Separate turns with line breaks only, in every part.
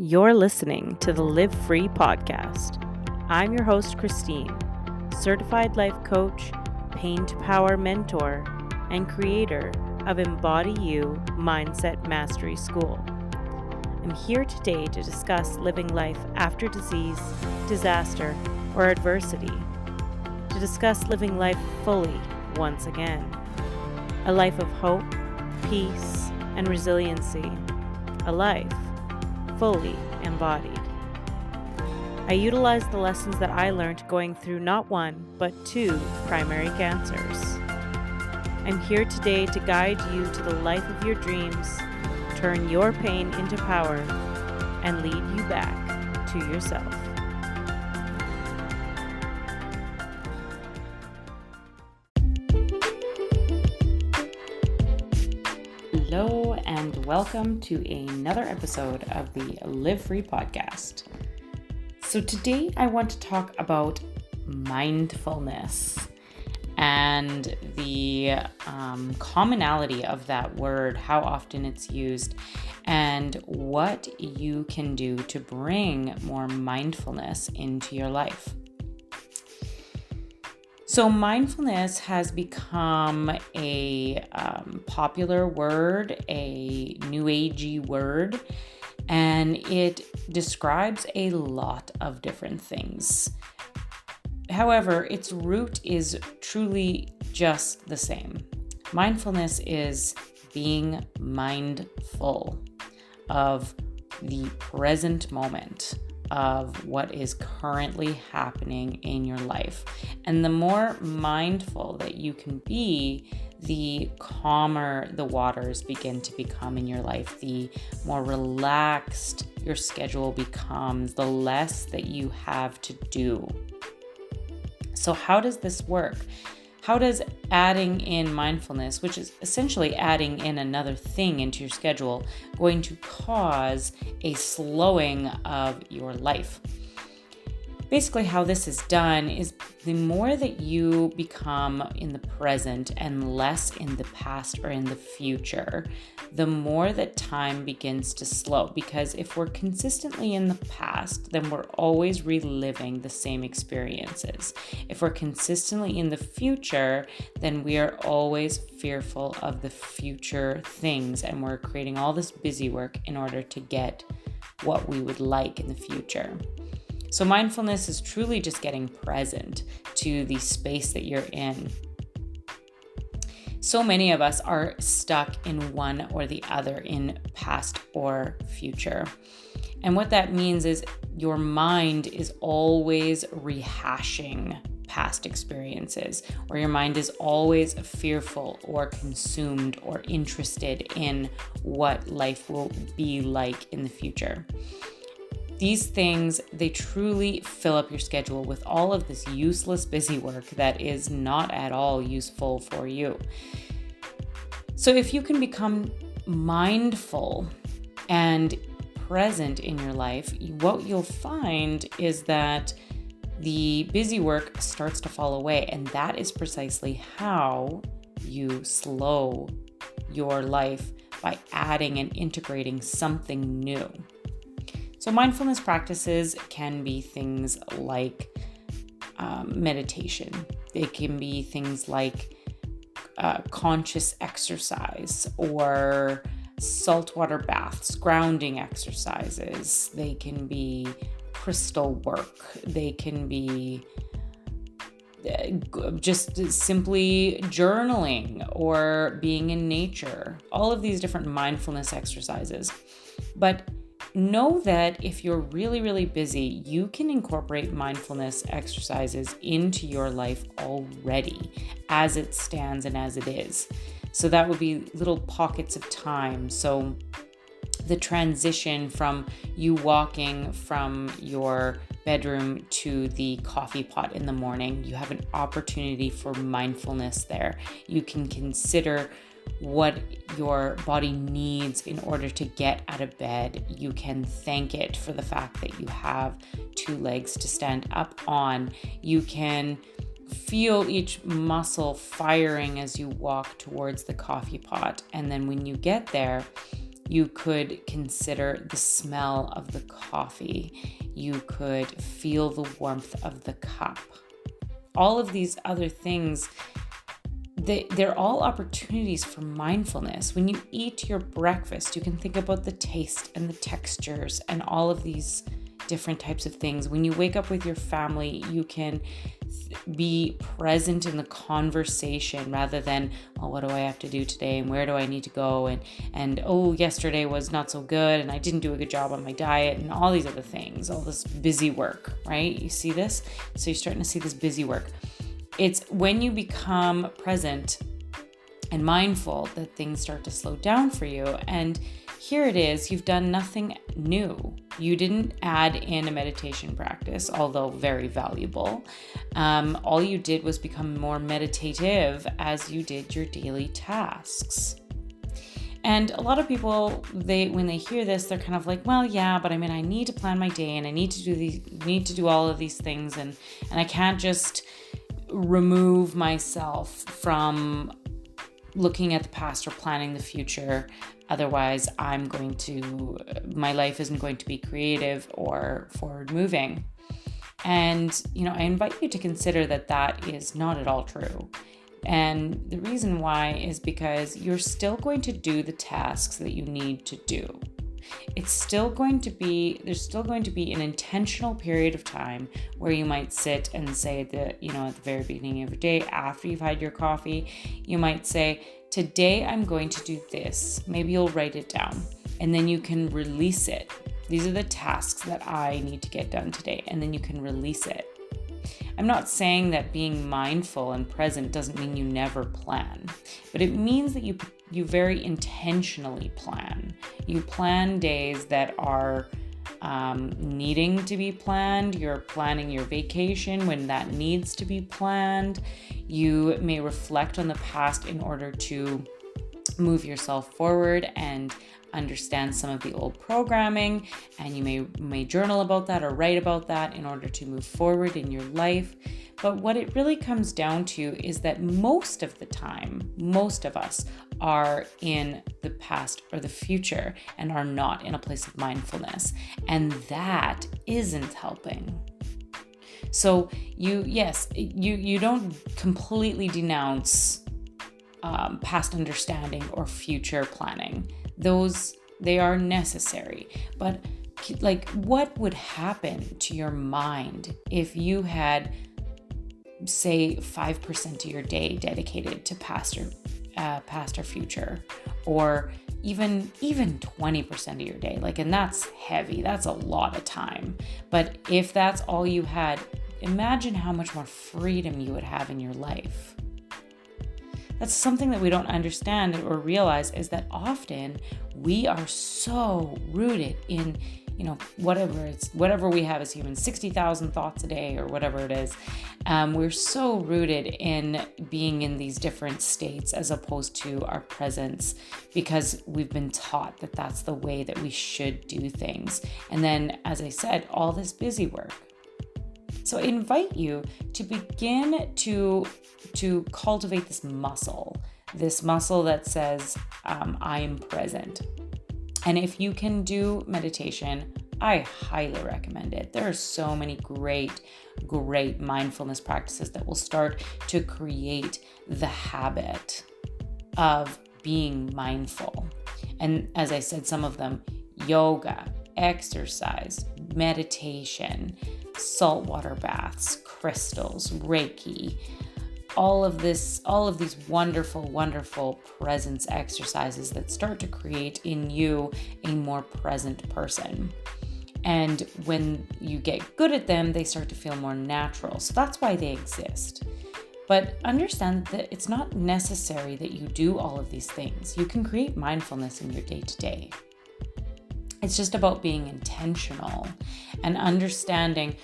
You're listening to the Live Free podcast. I'm your host, Christine, certified life coach, pain to power mentor, and creator of Embody You Mindset Mastery School. I'm here today to discuss living life after disease, disaster, or adversity, to discuss living life fully once again, a life of hope, peace, and resiliency, a life fully embodied. I utilize the lessons that I learned going through not one, but two primary cancers. I'm here today to guide you to the life of your dreams, turn your pain into power, and lead you back to yourself. Hello and welcome to another episode of the Live Free podcast. So today I want to talk about mindfulness and the commonality of that word, how often it's used, and what you can do to bring more mindfulness into your life. So mindfulness has become a popular word, a new agey word, and it describes a lot of different things. However, its root is truly just the same. Mindfulness is being mindful of the present moment, of what is currently happening in your life. And the more mindful that you can be, the calmer the waters begin to become in your life, the more relaxed your schedule becomes, the less that you have to do. So how does this work? How does adding in mindfulness, which is essentially adding in another thing into your schedule, going to cause a slowing of your life? Basically, how this is done is the more that you become in the present and less in the past or in the future, the more that time begins to slow. Because if we're consistently in the past, then we're always reliving the same experiences. If we're consistently in the future, then we are always fearful of the future things, and we're creating all this busy work in order to get what we would like in the future. So mindfulness is truly just getting present to the space that you're in. So many of us are stuck in one or the other, in past or future. And what that means is your mind is always rehashing past experiences, or your mind is always fearful or consumed or interested in what life will be like in the future. These things, they truly fill up your schedule with all of this useless busy work that is not at all useful for you. So if you can become mindful and present in your life, what you'll find is that the busy work starts to fall away, and that is precisely how you slow your life, by adding and integrating something new. So mindfulness practices can be things like meditation. They can be things like conscious exercise or saltwater baths, grounding exercises. They can be crystal work. They can be just simply journaling or being in nature. All of these different mindfulness exercises. But know that if you're really, really busy, you can incorporate mindfulness exercises into your life already as it stands and as it is. So that would be little pockets of time. So the transition from you walking from your bedroom to the coffee pot in the morning, you have an opportunity for mindfulness there. You can consider what your body needs in order to get out of bed. You can thank it for the fact that you have two legs to stand up on. You can feel each muscle firing as you walk towards the coffee pot. And then when you get there, You could consider the smell of the coffee. You could feel the warmth of the cup. All of these other things, they're all opportunities for mindfulness. When you eat your breakfast, you can think about the taste and the textures and all of these different types of things. When you wake up with your family, you can be present in the conversation rather than, well, what do I have to do today and where do I need to go, and oh, yesterday was not so good and I didn't do a good job on my diet, and all these other things, all this busy work, right? You see this? So you're starting to see this busy work. It's when you become present and mindful that things start to slow down for you. And here it is, you've done nothing new. You didn't add in a meditation practice, although very valuable. All you did was become more meditative as you did your daily tasks. And a lot of people, when they hear this, they're kind of like, well, yeah, but I mean, I need to plan my day and I need to do all of these things, and I can't just remove myself from looking at the past or planning the future. Otherwise, my life isn't going to be creative or forward moving. And, I invite you to consider that is not at all true. And the reason why is because you're still going to do the tasks that you need to do. There's still going to be an intentional period of time where you might sit and say that, at the very beginning of your day, after you've had your coffee, you might say, today I'm going to do this. Maybe you'll write it down and then you can release it. These are the tasks that I need to get done today. And then you can release it. I'm not saying that being mindful and present doesn't mean you never plan, but it means that you very intentionally plan. You plan days that are needing to be planned. You're planning your vacation when that needs to be planned. You may reflect on the past in order to move yourself forward and understand some of the old programming, and you may journal about that or write about that in order to move forward in your life. But what it really comes down to is that most of the time, most of us are in the past or the future and are not in a place of mindfulness, and that isn't helping. So you don't completely denounce past understanding or future planning. They are necessary, but what would happen to your mind if you had, say, 5% of your day dedicated to past or future, or even 20% of your day? And that's heavy. That's a lot of time. But if that's all you had, imagine how much more freedom you would have in your life. That's something that we don't understand or realize, is that often we are so rooted in, whatever we have as humans, 60,000 thoughts a day or whatever it is. We're so rooted in being in these different states as opposed to our presence, because we've been taught that that's the way that we should do things. And then, as I said, all this busy work. So I invite you to begin to cultivate this muscle that says, I am present. And if you can do meditation, I highly recommend it. There are so many great mindfulness practices that will start to create the habit of being mindful. And as I said, some of them: yoga, exercise, meditation, saltwater baths, crystals, Reiki, all of these wonderful presence exercises that start to create in you a more present person. And when you get good at them, they start to feel more natural. So that's why they exist. But understand that it's not necessary that you do all of these things. You can create mindfulness in your day-to-day. It's just about being intentional and understanding,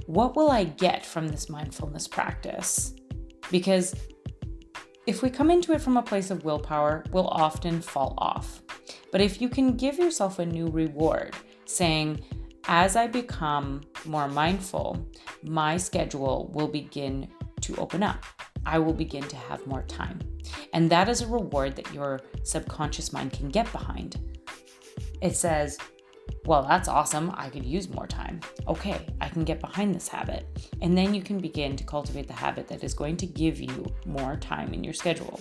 what will I get from this mindfulness practice? Because if we come into it from a place of willpower, we'll often fall off. But if you can give yourself a new reward, saying, as I become more mindful, my schedule will begin to open up. I will begin to have more time. And that is a reward that your subconscious mind can get behind. It says, well, that's awesome. I could use more time. Okay, I can get behind this habit. And then you can begin to cultivate the habit that is going to give you more time in your schedule.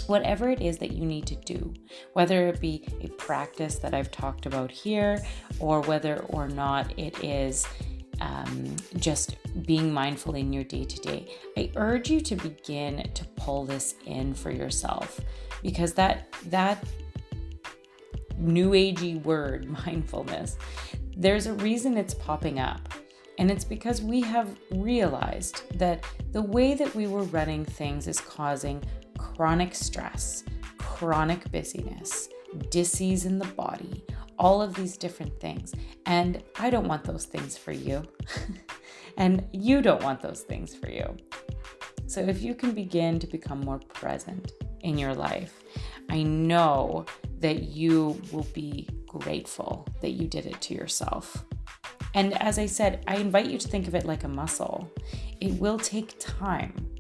Whatever it is that you need to do, whether it be a practice that I've talked about here, or whether or not it is just being mindful in your day-to-day, I urge you to begin to pull this in for yourself, because that new agey word, mindfulness, there's a reason it's popping up. And it's because we have realized that the way that we were running things is causing chronic stress, chronic busyness, dis-ease in the body, all of these different things. And I don't want those things for you. And you don't want those things for you. So if you can begin to become more present in your life, I know that you will be grateful that you did it to yourself. And as I said, I invite you to think of it like a muscle. It will take time.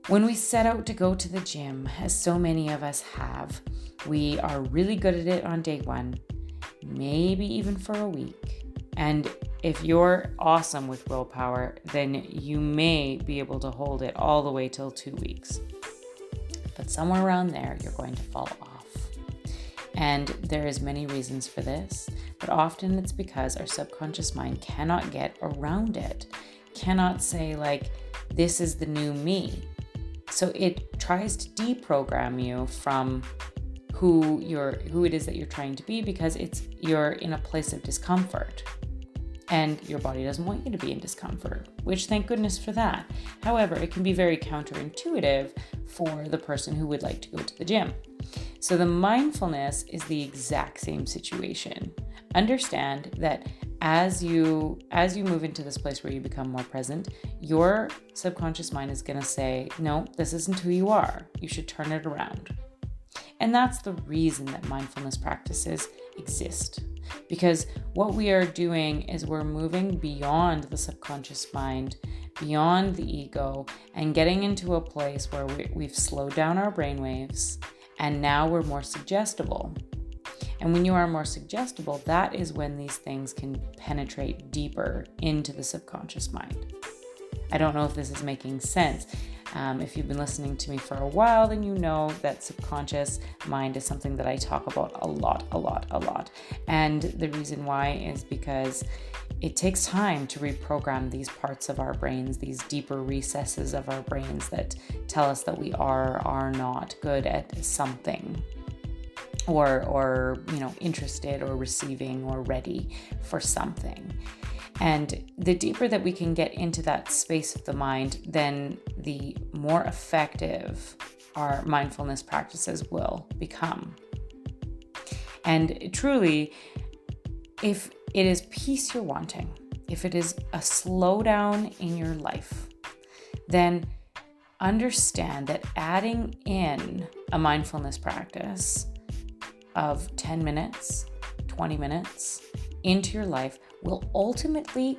When we set out to go to the gym, as so many of us have, we are really good at it on day one, maybe even for a week. And if you're awesome with willpower, then you may be able to hold it all the way till 2 weeks. But somewhere around there, you're going to fall off. And there is many reasons for this, but often it's because our subconscious mind cannot get around it, cannot say like, this is the new me. So it tries to deprogram you from who it is that you're trying to be, because you're in a place of discomfort. And your body doesn't want you to be in discomfort, which thank goodness for that. However, it can be very counterintuitive for the person who would like to go to the gym. So the mindfulness is the exact same situation. Understand that as you move into this place where you become more present, your subconscious mind is going to say, no, this isn't who you are. You should turn it around. And that's the reason that mindfulness practices exist. Because what we are doing is we're moving beyond the subconscious mind, beyond the ego, and getting into a place where we've slowed down our brainwaves, and now we're more suggestible. And when you are more suggestible, that is when these things can penetrate deeper into the subconscious mind. I don't know if this is making sense. If you've been listening to me for a while, then you know that subconscious mind is something that I talk about a lot. And the reason why is because it takes time to reprogram these parts of our brains, these deeper recesses of our brains that tell us that we are not good at something, or interested or receiving or ready for something. And the deeper that we can get into that space of the mind, then the more effective our mindfulness practices will become. And truly, if it is peace you're wanting, if it is a slowdown in your life, then understand that adding in a mindfulness practice of 10 minutes, 20 minutes into your life will ultimately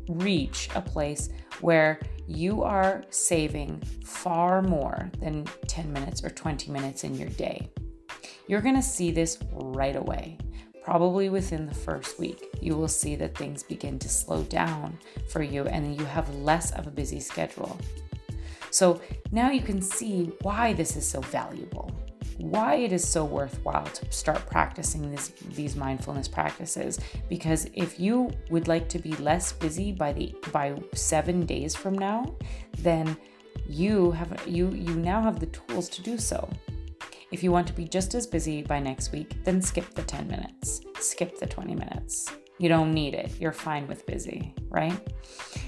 reach a place where you are saving far more than 10 minutes or 20 minutes in your day. You're going to see this right away. Probably within the first week, you will see that things begin to slow down for you and you have less of a busy schedule. So now you can see why this is so valuable, why it is so worthwhile to start practicing these mindfulness practices. Because if you would like to be less busy by 7 days from now, then you now have the tools to do so. If you want to be just as busy by next week, then skip the 10 minutes, skip the 20 minutes. You don't need it. You're fine with busy, right?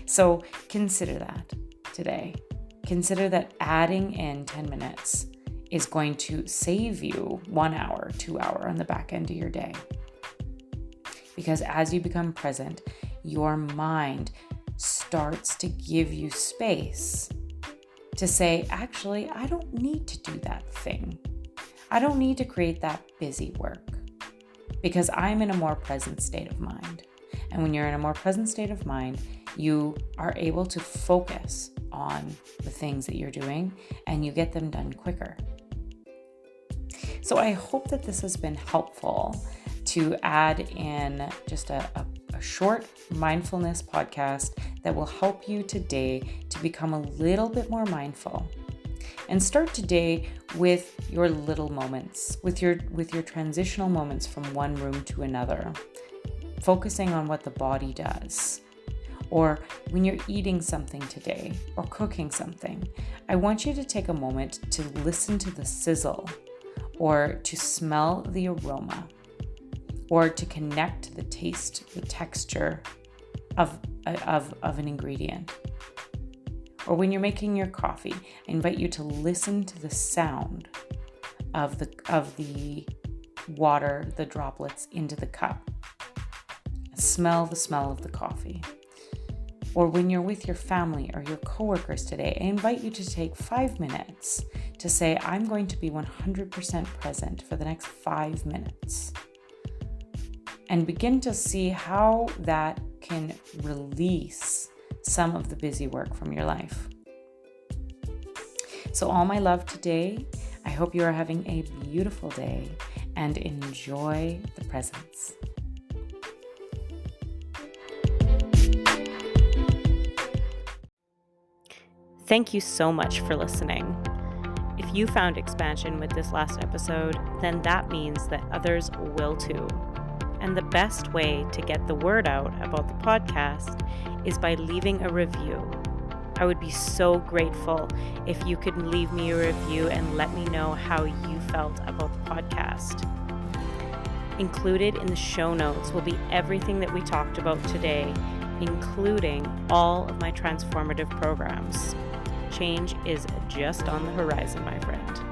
So consider that today. Consider that adding in 10 minutes is going to save you 1 hour, 2 hours on the back end of your day. Because as you become present, your mind starts to give you space to say, actually, I don't need to do that thing. I don't need to create that busy work because I'm in a more present state of mind. And when you're in a more present state of mind, you are able to focus on the things that you're doing and you get them done quicker. So I hope that this has been helpful to add in just a short mindfulness podcast that will help you today to become a little bit more mindful. And start today with your little moments, with your transitional moments from one room to another, focusing on what the body does. Or when you're eating something today or cooking something, I want you to take a moment to listen to the sizzle, or to smell the aroma, or to connect to the taste, the texture of an ingredient. Or when you're making your coffee, I invite you to listen to the sound of the water, the droplets into the cup. Smell the smell of the coffee. Or when you're with your family or your coworkers today, I invite you to take 5 minutes to say, I'm going to be 100% present for the next 5 minutes. And begin to see how that can release some of the busy work from your life. So all my love today. I hope you are having a beautiful day and enjoy the presence. Thank you so much for listening. If you found expansion with this last episode, then that means that others will too. And the best way to get the word out about the podcast is by leaving a review. I would be so grateful if you could leave me a review and let me know how you felt about the podcast. Included in the show notes will be everything that we talked about today, including all of my transformative programs. Change is just on the horizon, my friend.